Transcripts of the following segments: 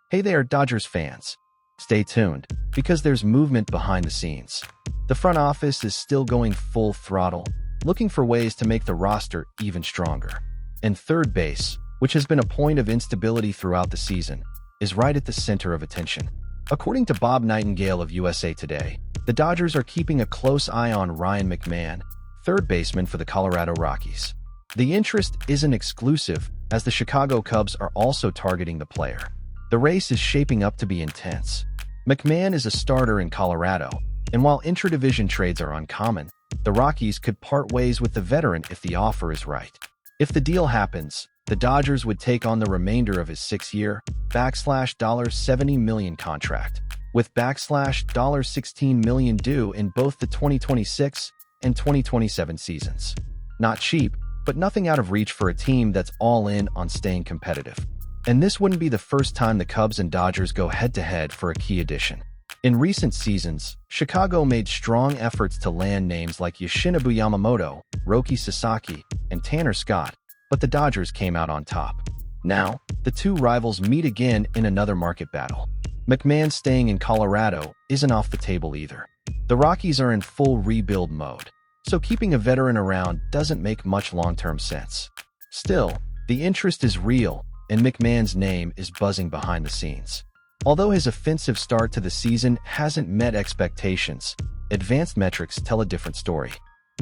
Hey there, Dodgers fans. Stay tuned, because there's movement behind the scenes. The front office is still going full throttle, looking for ways to make the roster even stronger. And third base, which has been a point of instability throughout the season, is right at the center of attention. According to Bob Nightingale of USA Today, the Dodgers are keeping a close eye on Ryan McMahon, third baseman for the Colorado Rockies. The interest isn't exclusive, as the Chicago Cubs are also targeting the player. The race is shaping up to be intense. McMahon is a starter in Colorado, and while intra-division trades are uncommon, the Rockies could part ways with the veteran if the offer is right. If the deal happens, the Dodgers would take on the remainder of his 6-year, $70 million contract, with $16 million due in both the 2026 and 2027 seasons. Not cheap, but nothing out of reach for a team that's all in on staying competitive. And this wouldn't be the first time the Cubs and Dodgers go head-to-head for a key addition. In recent seasons, Chicago made strong efforts to land names like Yoshinobu Yamamoto, Roki Sasaki, and Tanner Scott, but the Dodgers came out on top. Now, the two rivals meet again in another market battle. McMahon staying in Colorado isn't off the table either. The Rockies are in full rebuild mode, so keeping a veteran around doesn't make much long-term sense. Still, the interest is real, and McMahon's name is buzzing behind the scenes. Although his offensive start to the season hasn't met expectations, advanced metrics tell a different story.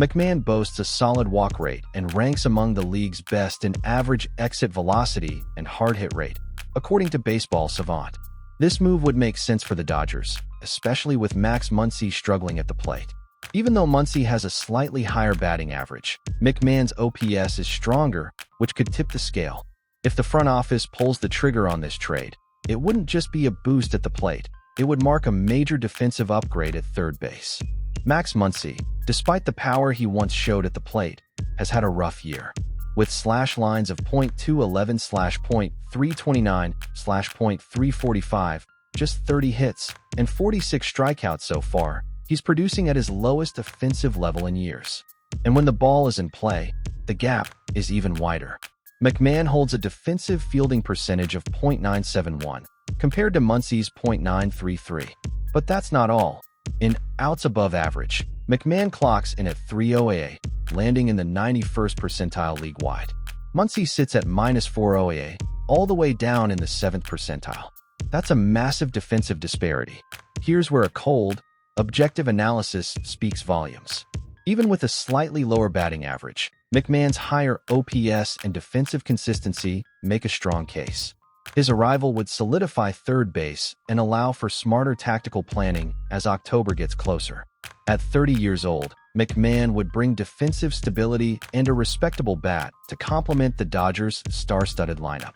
McMahon boasts a solid walk rate and ranks among the league's best in average exit velocity and hard hit rate, according to Baseball Savant. This move would make sense for the Dodgers, especially with Max Muncy struggling at the plate. Even though Muncy has a slightly higher batting average, McMahon's OPS is stronger, which could tip the scale. If the front office pulls the trigger on this trade, it wouldn't just be a boost at the plate, it would mark a major defensive upgrade at third base. Max Muncy, despite the power he once showed at the plate, has had a rough year. With slash lines of .211/.329/.345, just 30 hits, and 46 strikeouts so far, he's producing at his lowest offensive level in years. And when the ball is in play, the gap is even wider. McMahon holds a defensive fielding percentage of .971, compared to Muncy's .933. But that's not all. In outs above average, McMahon clocks in at 3 OAA, landing in the 91st percentile league-wide. Muncy sits at -4 OAA, all the way down in the 7th percentile. That's a massive defensive disparity. Here's where a cold, objective analysis speaks volumes. Even with a slightly lower batting average, McMahon's higher OPS and defensive consistency make a strong case. His arrival would solidify third base and allow for smarter tactical planning as October gets closer. At 30 years old, McMahon would bring defensive stability and a respectable bat to complement the Dodgers' star-studded lineup.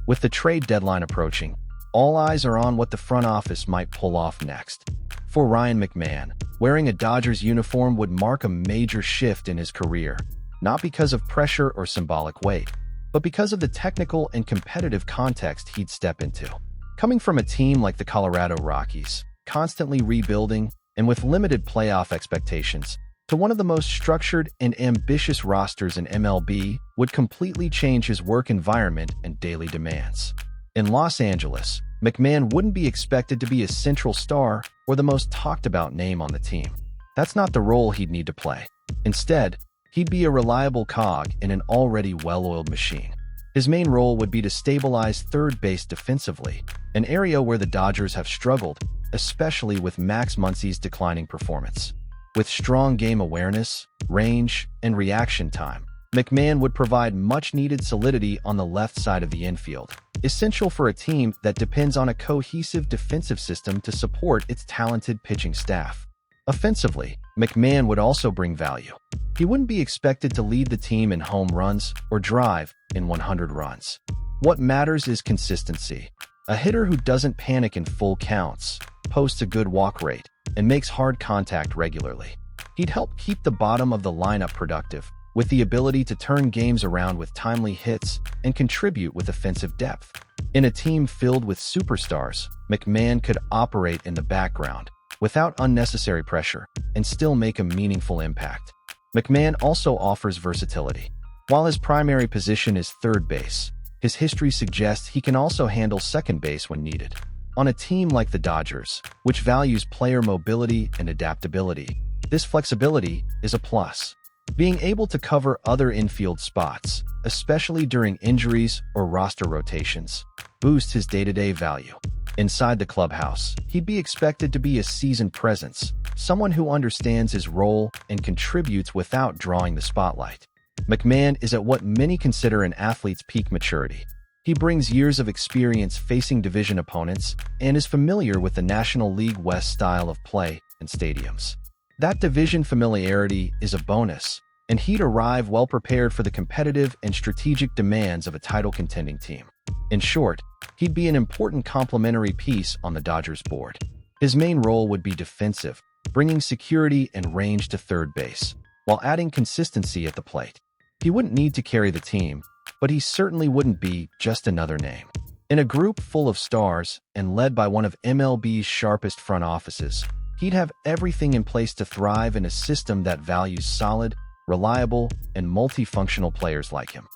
With the trade deadline approaching, all eyes are on what the front office might pull off next. For Ryan McMahon, wearing a Dodgers uniform would mark a major shift in his career, not because of pressure or symbolic weight, but because of the technical and competitive context he'd step into. Coming from a team like the Colorado Rockies, constantly rebuilding and with limited playoff expectations, to one of the most structured and ambitious rosters in MLB would completely change his work environment and daily demands. In Los Angeles, McMahon wouldn't be expected to be a central star or the most talked-about name on the team. That's not the role he'd need to play. Instead, he'd be a reliable cog in an already well-oiled machine. His main role would be to stabilize third base defensively, an area where the Dodgers have struggled, especially with Max Muncy's declining performance. With strong game awareness, range, and reaction time, McMahon would provide much-needed solidity on the left side of the infield, essential for a team that depends on a cohesive defensive system to support its talented pitching staff. Offensively, McMahon would also bring value. He wouldn't be expected to lead the team in home runs or drive in 100 runs. What matters is consistency. A hitter who doesn't panic in full counts, posts a good walk rate, and makes hard contact regularly. He'd help keep the bottom of the lineup productive, with the ability to turn games around with timely hits and contribute with offensive depth. In a team filled with superstars, McMahon could operate in the background, without unnecessary pressure, and still make a meaningful impact. McMahon also offers versatility. While his primary position is third base, His history suggests he can also handle second base when needed. On a team like the Dodgers, which values player mobility and adaptability, this flexibility is a plus. Being able to cover other infield spots, especially during injuries or roster rotations, boosts his day-to-day value. Inside the clubhouse, he'd be expected to be a seasoned presence, someone who understands his role and contributes without drawing the spotlight. McMahon is at what many consider an athlete's peak maturity. He brings years of experience facing division opponents and is familiar with the National League West style of play and stadiums. That division familiarity is a bonus, and he'd arrive well prepared for the competitive and strategic demands of a title-contending team. In short, he'd be an important complementary piece on the Dodgers board. His main role would be defensive, bringing security and range to third base, while adding consistency at the plate. He wouldn't need to carry the team, but he certainly wouldn't be just another name. In a group full of stars and led by one of MLB's sharpest front offices, he'd have everything in place to thrive in a system that values solid, reliable, and multifunctional players like him.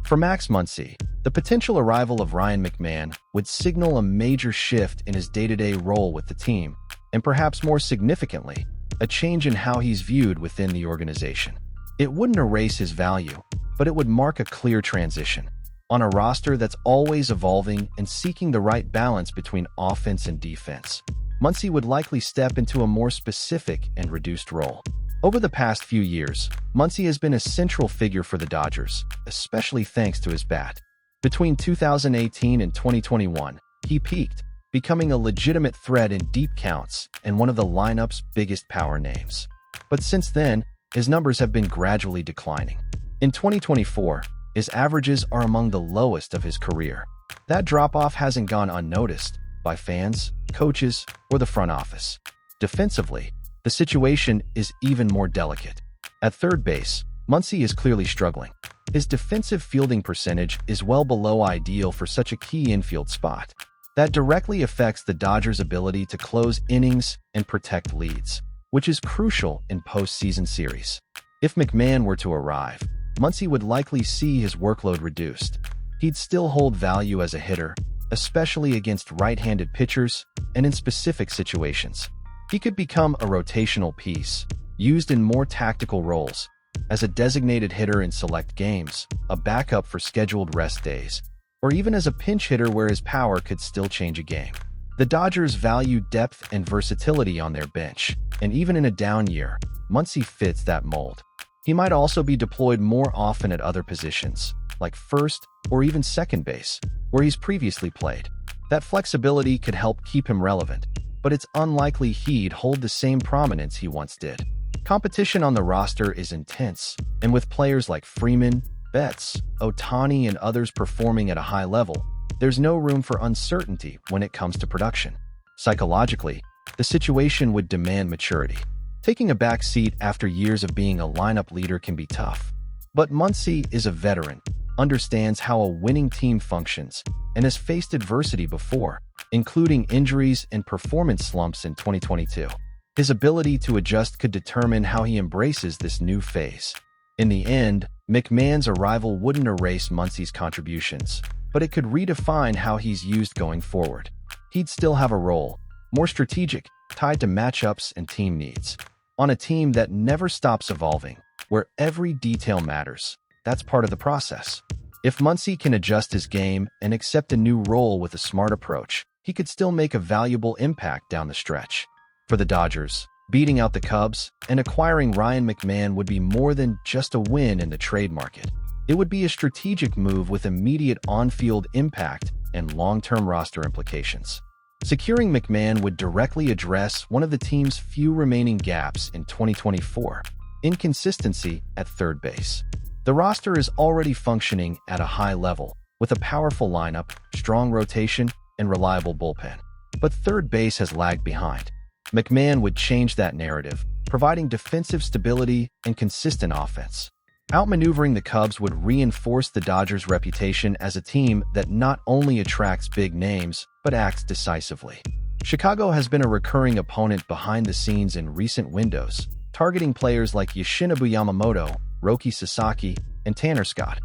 For Max Muncy, the potential arrival of Ryan McMahon would signal a major shift in his day-to-day role with the team, and perhaps more significantly, a change in how he's viewed within the organization. It wouldn't erase his value, but it would mark a clear transition. On a roster that's always evolving and seeking the right balance between offense and defense, Muncy would likely step into a more specific and reduced role. Over the past few years, Muncy has been a central figure for the Dodgers, especially thanks to his bat. Between 2018 and 2021, he peaked, becoming a legitimate threat in deep counts and one of the lineup's biggest power names. But since then, his numbers have been gradually declining. In 2024, his averages are among the lowest of his career. That drop-off hasn't gone unnoticed by fans, coaches, or the front office. Defensively, the situation is even more delicate. At third base, Muncy is clearly struggling. His defensive fielding percentage is well below ideal for such a key infield spot. That directly affects the Dodgers' ability to close innings and protect leads, which is crucial in postseason series. If McMahon were to arrive, Muncy would likely see his workload reduced. He'd still hold value as a hitter, especially against right-handed pitchers and in specific situations. He could become a rotational piece, used in more tactical roles, as a designated hitter in select games, a backup for scheduled rest days, or even as a pinch hitter where his power could still change a game. The Dodgers value depth and versatility on their bench, and even in a down year, Muncy fits that mold. He might also be deployed more often at other positions, like first or even second base, where he's previously played. That flexibility could help keep him relevant, but it's unlikely he'd hold the same prominence he once did. Competition on the roster is intense, and with players like Freeman, Betts, Ohtani, and others performing at a high level, there's no room for uncertainty when it comes to production. Psychologically, the situation would demand maturity. Taking a back seat after years of being a lineup leader can be tough. But Muncy is a veteran, understands how a winning team functions, and has faced adversity before, including injuries and performance slumps in 2022. His ability to adjust could determine how he embraces this new phase. In the end, McMahon's arrival wouldn't erase Muncy's contributions, but it could redefine how he's used going forward. He'd still have a role, more strategic, tied to matchups and team needs. On a team that never stops evolving, where every detail matters, that's part of the process. If Muncy can adjust his game and accept a new role with a smart approach, he could still make a valuable impact down the stretch. For the Dodgers, beating out the Cubs and acquiring Ryan McMahon would be more than just a win in the trade market. It would be a strategic move with immediate on-field impact and long-term roster implications. Securing McMahon would directly address one of the team's few remaining gaps in 2024: inconsistency at third base. The roster is already functioning at a high level, with a powerful lineup, strong rotation, and reliable bullpen. But third base has lagged behind. McMahon would change that narrative, providing defensive stability and consistent offense. Outmaneuvering the Cubs would reinforce the Dodgers' reputation as a team that not only attracts big names, but acts decisively. Chicago has been a recurring opponent behind the scenes in recent windows, targeting players like Yoshinobu Yamamoto, Roki Sasaki, and Tanner Scott,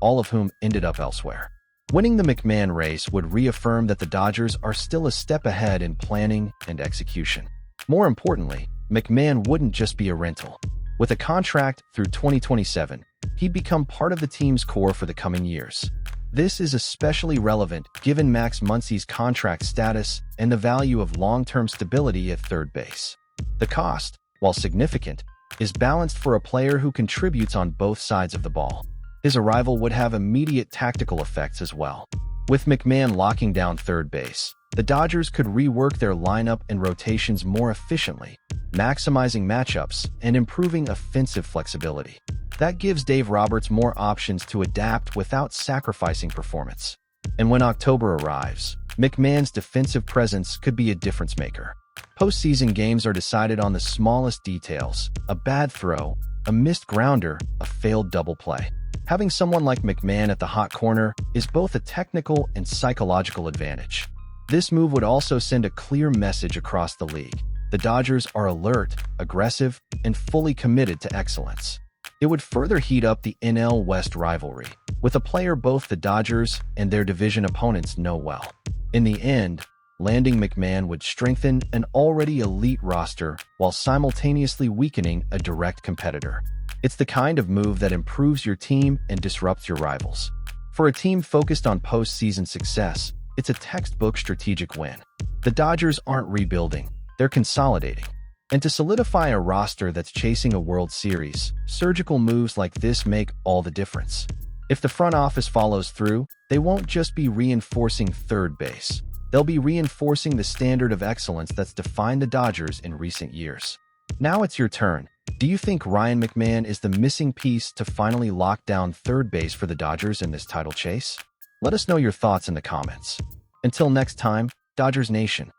all of whom ended up elsewhere. Winning the McMahon race would reaffirm that the Dodgers are still a step ahead in planning and execution. More importantly, McMahon wouldn't just be a rental. With a contract through 2027, he'd become part of the team's core for the coming years. This is especially relevant given Max Muncy's contract status and the value of long-term stability at third base. The cost, while significant, is balanced for a player who contributes on both sides of the ball. His arrival would have immediate tactical effects as well. With McMahon locking down third base, the Dodgers could rework their lineup and rotations more efficiently, maximizing matchups and improving offensive flexibility. That gives Dave Roberts more options to adapt without sacrificing performance. And when October arrives, McMahon's defensive presence could be a difference maker. Postseason games are decided on the smallest details: a bad throw, a missed grounder, a failed double play. Having someone like McMahon at the hot corner is both a technical and psychological advantage. This move would also send a clear message across the league. The Dodgers are alert, aggressive, and fully committed to excellence. It would further heat up the NL West rivalry, with a player both the Dodgers and their division opponents know well. In the end, landing McMahon would strengthen an already elite roster while simultaneously weakening a direct competitor. It's the kind of move that improves your team and disrupts your rivals. For a team focused on postseason success, it's a textbook strategic win. The Dodgers aren't rebuilding, they're consolidating. And to solidify a roster that's chasing a World Series, surgical moves like this make all the difference. If the front office follows through, they won't just be reinforcing third base. They'll be reinforcing the standard of excellence that's defined the Dodgers in recent years. Now it's your turn. Do you think Ryan McMahon is the missing piece to finally lock down third base for the Dodgers in this title chase? Let us know your thoughts in the comments. Until next time, Dodgers Nation.